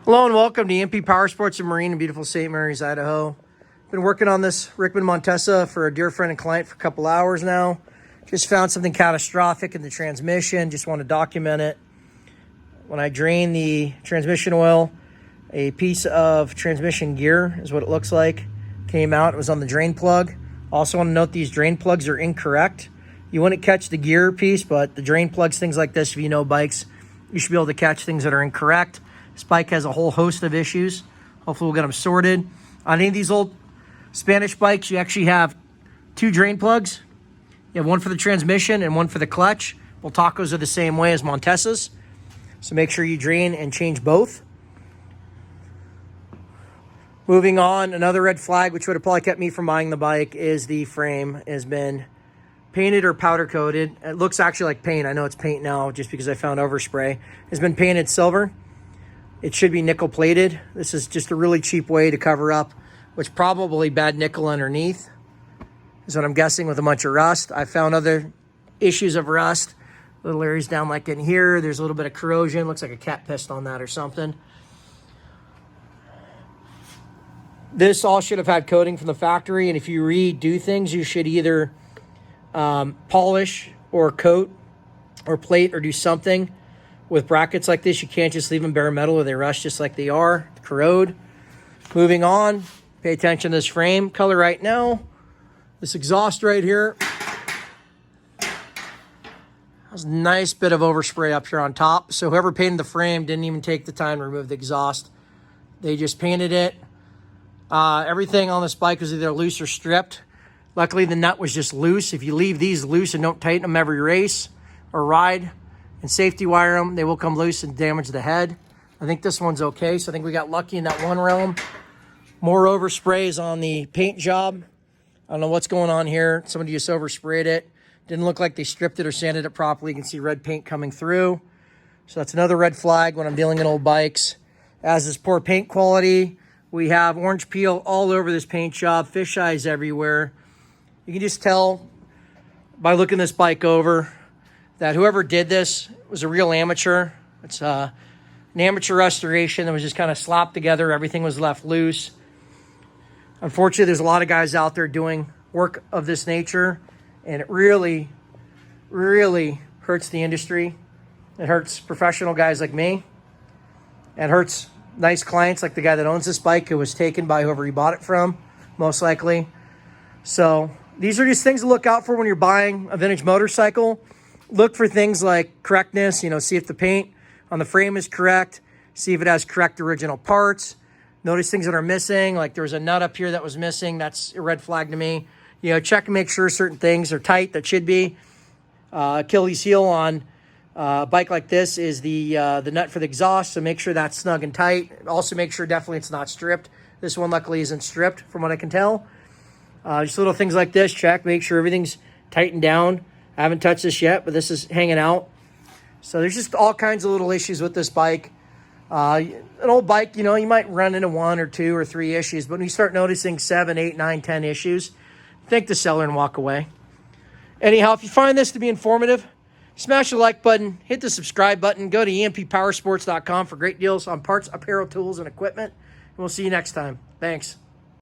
Hello and welcome to EMP Power Sports and Marine in beautiful St. Mary's, Idaho. Been working on this Rickman Montesa for a dear friend and client for a couple hours now. Just found something catastrophic in the transmission. Just want to document it. When I drain the transmission oil, a piece of transmission gear is what it looks like. Came out. It was on the drain plug. Also want to note these drain plugs are incorrect. You wouldn't catch the gear piece, but the drain plugs, things like this, if you know bikes, you should be able to catch things that are incorrect. This bike has a whole host of issues. Hopefully we'll get them sorted. On any of these old Spanish bikes, you actually have two drain plugs. You have one for the transmission and one for the clutch. Well, Tacos are the same way as Montesas. So make sure you drain and change both. Moving on, another red flag, which would have probably kept me from buying the bike, is the frame has been painted or powder coated. It looks actually like paint. I know it's paint now just because I found overspray. It's been painted silver. It should be nickel plated. This is just a really cheap way to cover up what's probably bad nickel underneath, is what I'm guessing, with a bunch of rust. I found other issues of rust. Little areas down like in here. There's a little bit of corrosion. Looks like a cat pissed on that or something. This all should have had coating from the factory, and if you redo things, you should either polish or coat or plate or do something. With brackets like this, you can't just leave them bare metal or they rust just like they are, corrode. Moving on, pay attention to this frame color right now. This exhaust right here. There's a nice bit of overspray up here on top. So whoever painted the frame didn't even take the time to remove the exhaust. They just painted it. Everything on this bike was either loose or stripped. Luckily, the nut was just loose. If you leave these loose and don't tighten them every race or ride and safety wire them, they will come loose and damage the head. I think this one's okay. So I think we got lucky in that one realm. More oversprays on the paint job. I don't know what's going on here. Somebody just oversprayed it. Didn't look like they stripped it or sanded it properly. You can see red paint coming through. So that's another red flag when I'm dealing in old bikes. As is poor paint quality. We have orange peel all over this paint job, fish eyes everywhere. You can just tell by looking this bike over that whoever did this was a real amateur. It's an amateur restoration that was just kind of slopped together. Everything was left loose. Unfortunately, there's a lot of guys out there doing work of this nature, and it really, really hurts the industry. It hurts professional guys like me. It hurts nice clients like the guy that owns this bike, who was taken by whoever he bought it from, most likely. So these are just things to look out for when you're buying a vintage motorcycle. Look for things like correctness, see if the paint on the frame is correct, see if it has correct original parts. Notice things that are missing, like there was a nut up here that was missing. That's a red flag to me. Check and make sure certain things are tight that should be. Achilles heel on a bike like this is the nut for the exhaust, so make sure that's snug and tight. Also make sure definitely it's not stripped. This one luckily isn't stripped from what I can tell. Just little things like this, check, make sure everything's tightened down. I haven't touched this yet, but this is hanging out. So there's just all kinds of little issues with this bike. An old bike, you might run into 1 or 2 or 3 issues, but when you start noticing 7, 8, 9, 10 issues, thank the seller and walk away. Anyhow, if you find this to be informative, smash the like button, hit the subscribe button, go to emppowersports.com for great deals on parts, apparel, tools, and equipment. And we'll see you next time. Thanks.